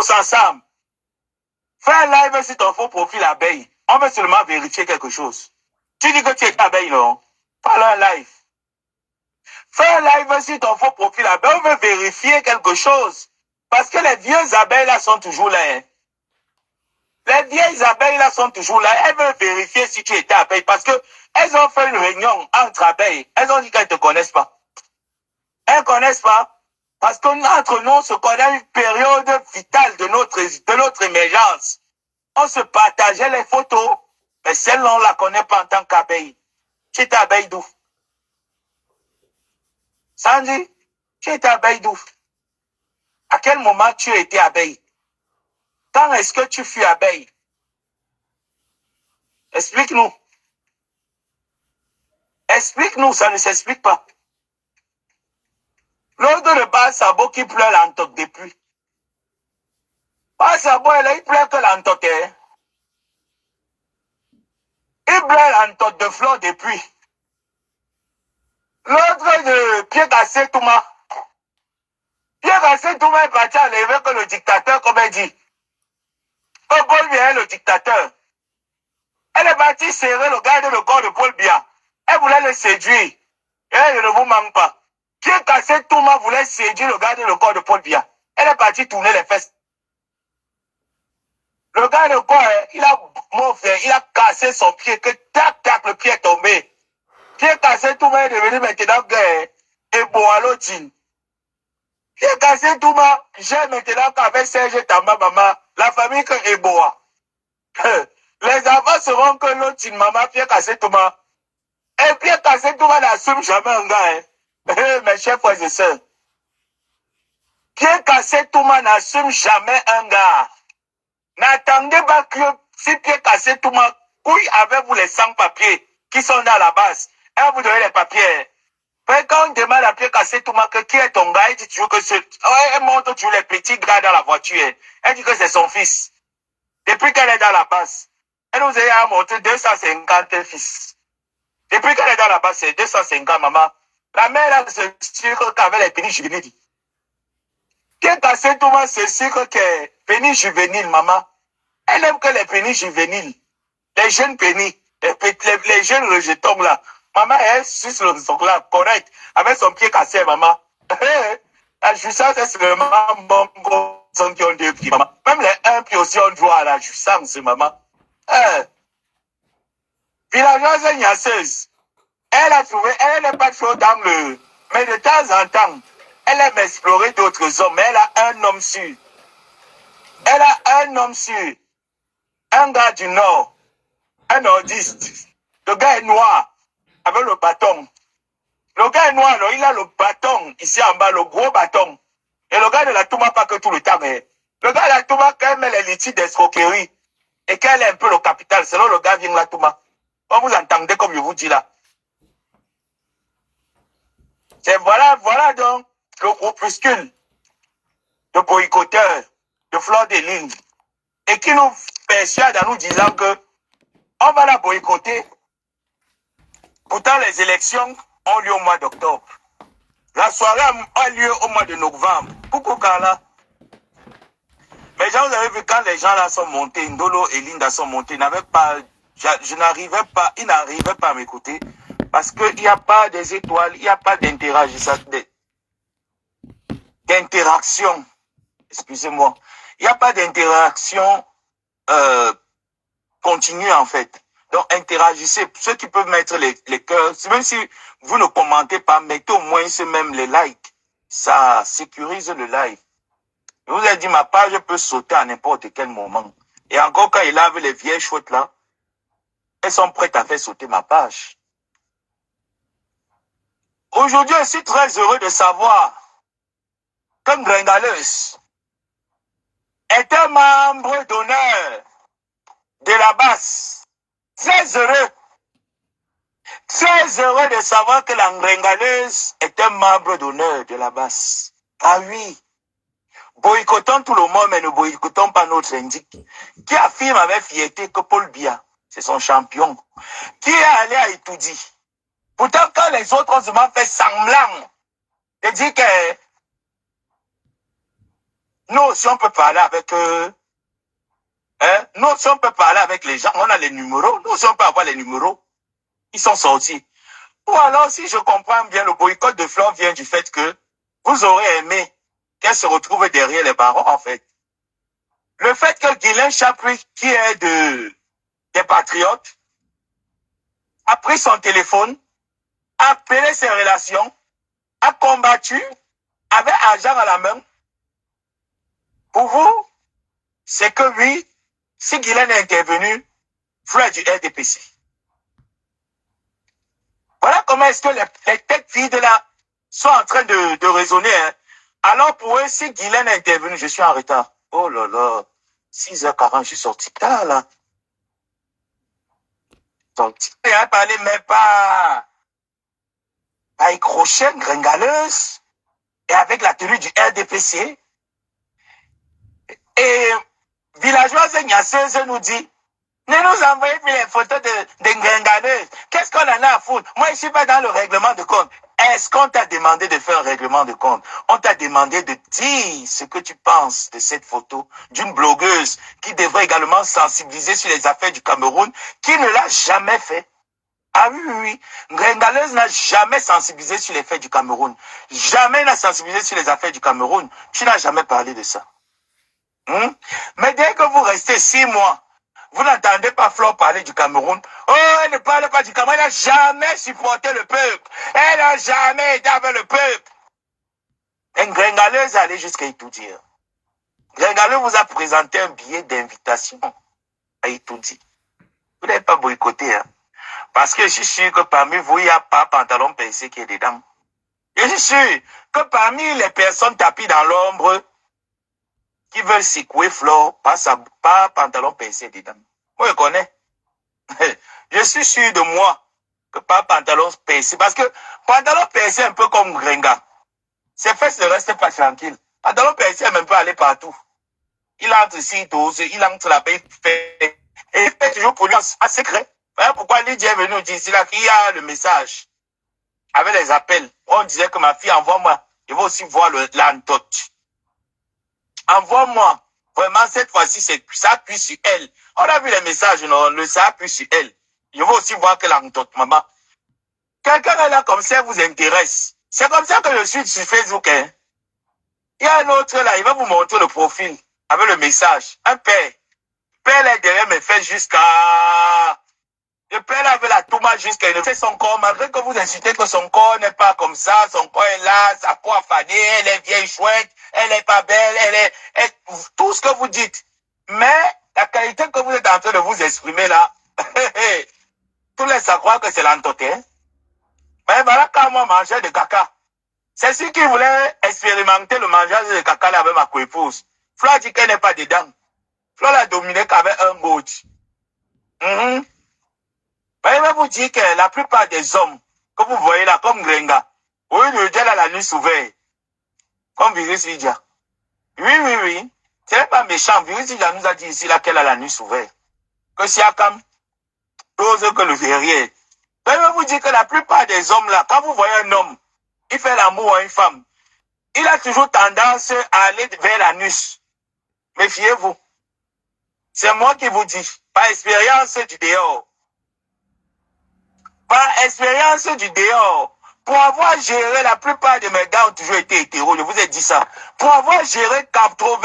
tous ensemble. Fais un live sur ton faux profil abeille. On veut seulement vérifier quelque chose. Tu dis que tu es abeille, non? Parle un live. Fais un live sur ton faux profil abeille. On veut vérifier quelque chose. Parce que les vieux abeilles là sont toujours là. Hein. Les vieilles abeilles là sont toujours là. Elles veulent vérifier si tu étais abeille. Parce que elles ont fait une réunion entre abeilles. Elles ont dit qu'elles ne te connaissent pas. Elles ne connaissent pas. Parce qu'entre nous, on se connaît une période vitale de notre émergence. On se partageait les photos. Mais celle-là, on ne la connaît pas en tant qu'abeille. Tu étais abeille d'où? Sandy, tu étais abeille d'où? À quel moment tu étais abeille? Quand est-ce que tu fus abeille? Explique-nous. Explique-nous, ça ne s'explique pas. L'autre de bas sabot qui pleure l'entoque de pluie. Bas sabot, il pleure que l'entoque. Hein? Il pleure l'entoque de fleurs de pluie. L'autre de pied cassé Touma. Pied cassé Touma est parti à lever que le dictateur, comme elle dit. Que Paul Biya est le dictateur. Elle est partie serrer le garde le corps de Paul Biya. Elle voulait le séduire. Et elle ne vous manque pas. Pied cassé Touma voulait séduire le garde le corps de Paul Biya. Elle est partie tourner les fesses. Le gars de corps, il a mauvais, il a cassé son pied, que tac, tac, le pied est tombé. Pied cassé, tout le monde est devenu maintenant gay. Et bon, à l'autre. Pied cassé, tout le monde, j'ai maintenant qu'avec Serge Tamba, maman, la famille que Eboa. Les enfants seront que l'autre, maman, pied cassé, tout le monde. Et pied cassé, tout le monde n'assume jamais un gars. Mes chers frères et sœurs. Pied cassé, tout le monde n'assume jamais un gars. N'attendez pas que si pied cassé, tout le monde, couille avec vous les sans-papiers qui sont dans la base. Et vous donnez les papiers. Mais quand on demande à pied cassé, tout le monde, qui est ton gars, il dit toujours que c'est. Ouais, elle montre toujours les petits gars dans la voiture. Elle dit que c'est son fils. Depuis qu'elle est dans la base, elle nous a montré 250 fils. Depuis qu'elle est dans la base, c'est 250, maman. La mère, là, c'est sûr qu'avec les pénis juvéniles. Pied cassé, tout le monde, c'est sûr que pénis juvéniles, maman. Elle aime que les pénis juvéniles, les jeunes pénis, les jeunes rejetons là. Maman, elle suce le son là, correct, avec son pied cassé, maman. La jouissance, c'est seulement bon gros qui ont deux pieds, maman. Même les un pied aussi ont droit à la jouissance, maman. Villageoise niaiseuse. Elle a trouvé, elle n'est pas trop dans le. Mais de temps en temps, elle aime explorer d'autres hommes, mais elle a un homme sûr. Elle a un homme sûr. Un gars du Nord, un nordiste. Le gars est noir, avec le bâton. Le gars est noir, alors, il a le bâton, ici en bas, le gros bâton. Et le gars ne la tourne pas que tout le temps. Mais le gars la tourne quand elle met les litiges d'escroquerie. Et qu'elle est un peu le capital, sinon le gars vient la tourne. Comme vous entendez, comme je vous dis là. C'est voilà donc le groupuscule de boycotteurs, de Fleur des Lignes. Et qui nous persuade en nous disant que on va la boycotter. Pourtant, les élections ont lieu au mois d'octobre. La soirée a lieu au mois de novembre. Pourquoi Carla? Mais vous avez vu quand les gens là sont montés, Ndolo et Linda sont montés, ils n'arrivaient pas à m'écouter. Parce qu'il n'y a pas des étoiles, il n'y a pas d'interaction. Excusez-moi. Il n'y a pas d'interaction continue en fait. Donc interagissez. Ceux qui peuvent mettre les cœurs, même si vous ne commentez pas, mettez au moins même les likes. Ça sécurise le live. Je vous ai dit, ma page peut sauter à n'importe quel moment. Et encore quand il lave les vieilles chouettes là, elles sont prêtes à faire sauter ma page. Aujourd'hui, je suis très heureux de savoir que Gringaleuse est un membre d'honneur de la base. Très heureux. Très heureux de savoir que la Gringaleuse est un membre d'honneur de la base. Ah oui. Boycottons tout le monde, mais ne boycottons pas notre indique. Qui affirme avec fierté que Paul Biya, c'est son champion. Qui est allé à Itoudi. Pourtant, quand les autres ont seulement fait semblant de dire que Nous aussi, on peut parler avec nous aussi, on peut parler avec les gens. On a les numéros. Nous aussi, on peut avoir les numéros. Ils sont sortis. Ou alors, si je comprends bien, le boycott de Flore vient du fait que vous aurez aimé qu'elle se retrouve derrière les barreaux, en fait. Le fait que Guylaine Chaput, qui est des Patriotes, a pris son téléphone, a appelé ses relations, a combattu, avait argent à la main. Pour vous, c'est que oui, si Guylaine est intervenu, Flore du RDPC. Voilà comment est-ce que les têtes vides là sont en train de raisonner. Hein. Alors pour eux, si Guylaine est intervenu, je suis en retard. Oh là là, 6h40, je suis sorti tard là. Sorti. Il a parlé même pas avec Rochelle, gringaleuse, et avec la tenue du RDPC. Et villageoise Gnasseuse nous dit, ne nous envoyez plus les photos de gringaleuses. Qu'est-ce qu'on en a à foutre? Moi, je ne suis pas dans le règlement de compte. Est-ce qu'on t'a demandé de faire un règlement de compte? On t'a demandé de dire ce que tu penses de cette photo d'une blogueuse qui devrait également sensibiliser sur les affaires du Cameroun, qui ne l'a jamais fait. Ah oui, oui, oui. Gringaleuse n'a jamais sensibilisé sur les faits du Cameroun. Jamais n'a sensibilisé sur les affaires du Cameroun. Tu n'as jamais parlé de ça. Mais dès que vous restez 6 mois, vous n'entendez pas Flore parler du Cameroun. Oh, elle ne parle pas du Cameroun. Elle n'a jamais supporté le peuple. Elle n'a jamais été avec le peuple. Une gringaleuse est allée jusqu'à Itoudi. Gringaleuse vous a présenté un billet d'invitation à Itoudi. Vous n'avez pas boycotté. Hein? Parce que je suis sûr que parmi vous, il n'y a pas pantalon PC qui est dedans. Je suis sûr que parmi les personnes tapis dans l'ombre, qui veulent secouer Flore, pas pantalon PC dedans. Moi, je connais. Je suis sûr de moi que pas pantalon PC. Parce que pantalon PC est un peu comme Gringa. Ses fesses ne restent pas tranquilles. Pantalon PC est même pas aller partout. Il entre ici, il entre là-bas, il fait. Et il fait toujours pour lui en secret. Voilà pourquoi Lydia est venue dire ici là qu'il y a le message. Avec les appels. On disait que ma fille, envoie-moi. Je veux aussi voir l'antote. Envoie-moi. Vraiment, cette fois-ci, ça appuie sur elle. On a vu les messages, non? Ça appuie sur elle. Je veux aussi voir que l'antote, maman. Quelqu'un là comme ça vous intéresse. C'est comme ça que je suis sur Facebook. Hein. Il y a un autre là, il va vous montrer le profil avec le message. Un père. Père là derrière me fait jusqu'à... Le père là avec la touma jusqu'à... Il fait son corps, malgré que vous incitez que son corps n'est pas comme ça, son corps est là, sa peau affadée, elle est vieille chouette, elle n'est pas belle, elle tout ce que vous dites. Mais la qualité que vous êtes en train de vous exprimer là, tout laisse à croire que c'est l'entoté. Hein? Mais voilà quand moi mangeais de caca. C'est celui qui voulait expérimenter le mangeage de caca là avec ma coépouse. Flore dit qu'elle n'est pas dedans. Flore l'a dominé qu'avec un bout. Mais il va vous dire que la plupart des hommes que vous voyez là, comme Grenga, oui, le gars a la nuit s'ouvert. Comme Virus Lydia. Oui, oui, oui. C'est pas méchant. Virus Lydia nous a dit ici là qu'elle a la nuit s'ouvert. Que si à comme chose que le verrier. Mais il va vous dire que la plupart des hommes là, quand vous voyez un homme, il fait l'amour à une femme, il a toujours tendance à aller vers l'anus. Méfiez-vous. C'est moi qui vous dis, par expérience du dehors. Par expérience du dehors. Pour avoir géré, la plupart de mes gars ont toujours été hétéros, je vous ai dit ça. Pour avoir géré 80